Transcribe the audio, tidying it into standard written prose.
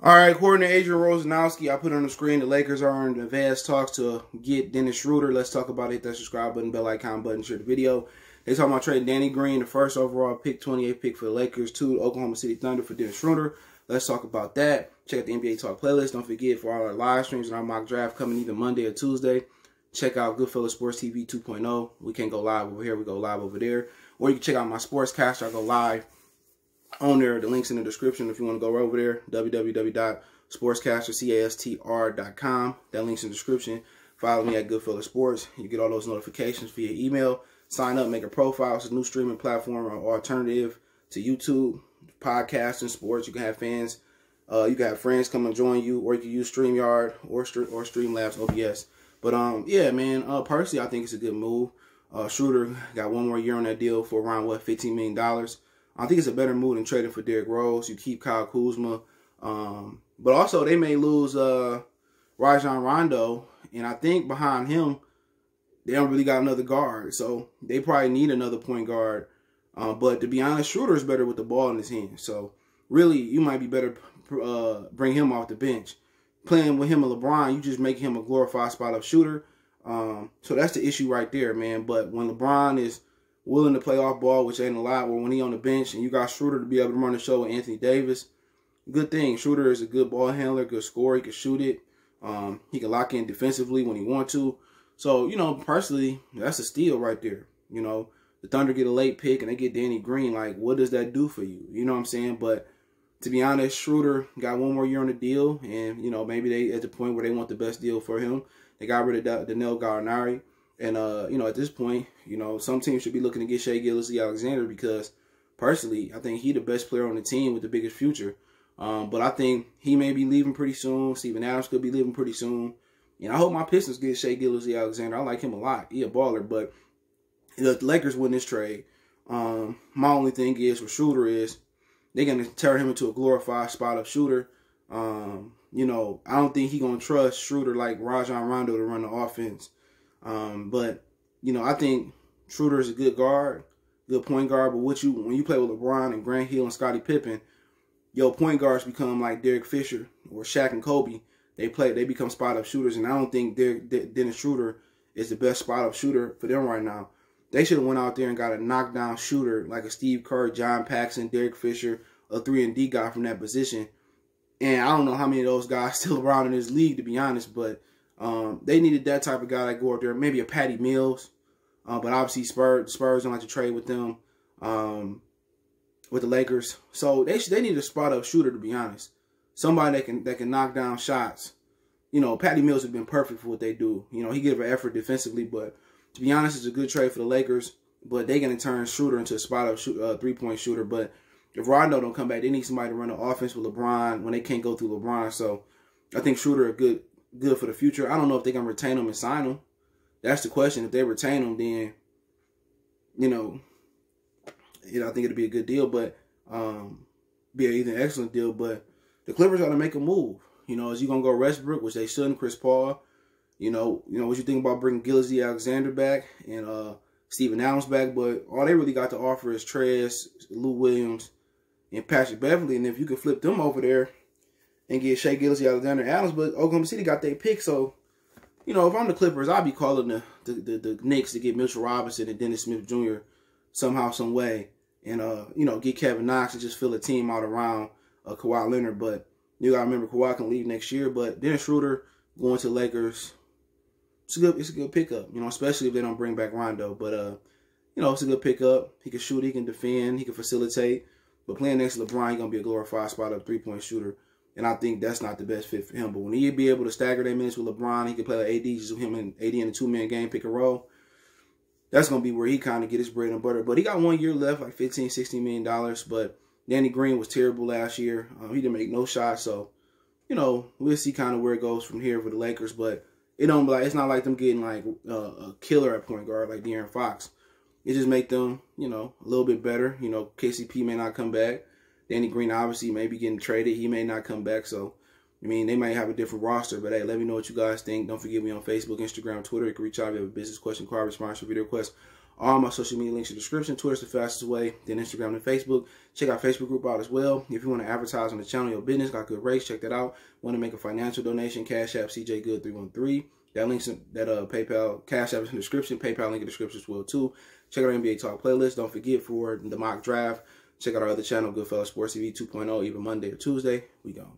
All right, according to Adrian Wojnarowski, I put on the screen the Lakers are in advanced talks to get Dennis Schröder. Let's talk about it. Hit that subscribe button, bell icon button, share the video. They talking about trading Danny Green, the first overall pick, 28th pick for the Lakers, to the Oklahoma City Thunder for Dennis Schröder. Let's talk about that. Check out the NBA Talk playlist. Don't forget, for all our live streams and our mock draft coming either Monday or Tuesday, check out Goodfellas Sports TV 2.0. We can't go live over here. We go live over there. Or you can check out my Sportscastr. I go live on there. The link's in the description if you want to go over there. www.sportscastrcastr.com. That link's in the description. Follow me at Goodfellas Sports. You get all those notifications via email. Sign up, make a profile. It's a new streaming platform or alternative to YouTube, podcasting, sports. You can have fans. You can have friends come and join you, or you can use StreamYard or Streamlabs OBS. But yeah, man. Personally, I think it's a good move. Schröder got one more year on that deal for around $15 million. I think it's a better move than trading for Derrick Rose. You keep Kyle Kuzma. But also, they may lose Rajon Rondo. And I think behind him, they don't really got another guard. So they probably need another point guard. But to be honest, Schröder is better with the ball in his hand. So really, you might be better bring him off the bench. Playing with him and LeBron, you just make him a glorified spot-up shooter. So that's the issue right there, man. But when LeBron is willing to play off ball, which ain't a lot, or when he on the bench and you got Schröder to be able to run the show with Anthony Davis, good thing. Schröder is a good ball handler, good scorer. He can shoot it. He can lock in defensively when he want to. So, you know, personally, that's a steal right there. You know, the Thunder get a late pick and they get Danny Green. Like, what does that do for you? You know what I'm saying? But to be honest, Schröder got one more year on the deal. And, you know, maybe they at the point where they want the best deal for him. They got rid of Danilo Gallinari. And, you know, at this point, you know, some teams should be looking to get Shai Gilgeous-Alexander because, personally, I think he the best player on the team with the biggest future. But I think he may be leaving pretty soon. Steven Adams could be leaving pretty soon. And I hope my Pistons get Shai Gilgeous-Alexander. I like him a lot. He a baller. But the Lakers win this trade. My only thing is with Schröder is they're going to turn him into a glorified spot-up shooter. You know, I don't think he's going to trust Schröder like Rajon Rondo to run the offense. But, you know, I think Schröder is a good guard, good point guard. But when you play with LeBron and Grant Hill and Scottie Pippen, your point guards become like Derek Fisher or Shaq and Kobe. They become spot-up shooters. And I don't think Dennis Schröder is the best spot-up shooter for them right now. They should have went out there and got a knockdown shooter like a Steve Kerr, John Paxson, Derek Fisher, a 3-and-D guy from that position. And I don't know how many of those guys still around in this league, to be honest. But they needed that type of guy that go out there. Maybe a Patty Mills. But obviously Spurs don't like to trade with them, with the Lakers. So they need a spot-up shooter, to be honest. Somebody that can knock down shots. You know, Patty Mills has been perfect for what they do. You know, he gives an effort defensively. But to be honest, it's a good trade for the Lakers. But they're going to turn Schröder into a spot-up three-point shooter. But if Rondo don't come back, they need somebody to run the offense with LeBron when they can't go through LeBron. So I think Schröder are good for the future. I don't know if they're going to retain him and sign him. That's the question. If they retain him, then, you know, I think it'll be a good deal, but be an even excellent deal. But the Clippers ought to make a move. You know, is you going to go Westbrook, which they shouldn't, Chris Paul? You know what you think about bringing Gilgeous-Alexander back and Steven Adams back, but all they really got to offer is Trez, Lou Williams, and Patrick Beverly. And if you could flip them over there and get Shai Gilgeous-Alexander and Adams, but Oklahoma City got their pick. So, you know, if I'm the Clippers, I'd be calling the Knicks to get Mitchell Robinson and Dennis Smith Jr. somehow, some way. And, you know, get Kevin Knox and just fill a team out around Kawhi Leonard. But you got to remember, Kawhi can leave next year. But Dennis Schröder going to the Lakers, it's a good pickup, you know, especially if they don't bring back Rondo. But, you know, it's a good pickup. He can shoot, he can defend, he can facilitate. But playing next to LeBron, he's going to be a glorified spot-up three-point shooter. And I think that's not the best fit for him. But when he'd be able to stagger their minutes with LeBron, he can play like AD, just him and AD in a two-man game, pick and roll. That's going to be where he kind of get his bread and butter. But he got 1 year left, like $15, $16 million. But Danny Green was terrible last year. He didn't make no shots. So, you know, we'll see kind of where it goes from here for the Lakers. But it's not like them getting like a killer at point guard like De'Aaron Fox. It just make them, you know, a little bit better. You know, KCP may not come back. Danny Green obviously may be getting traded. He may not come back. So, I mean, they might have a different roster. But, hey, let me know what you guys think. Don't forget me on Facebook, Instagram, Twitter. You can reach out if you have a business question, card response, or video request. All my social media links in the description. Twitter's the fastest way, then Instagram and Facebook. Check our Facebook group out as well. If you want to advertise on the channel, your business, got good rates, check that out. Want to make a financial donation, Cash App CJGood313. That link's in that PayPal, Cash App is in the description. PayPal link in the description as well too. Check out our NBA Talk playlist. Don't forget for the mock draft, check out our other channel, Goodfellas Sports TV 2.0, either Monday or Tuesday. We gone.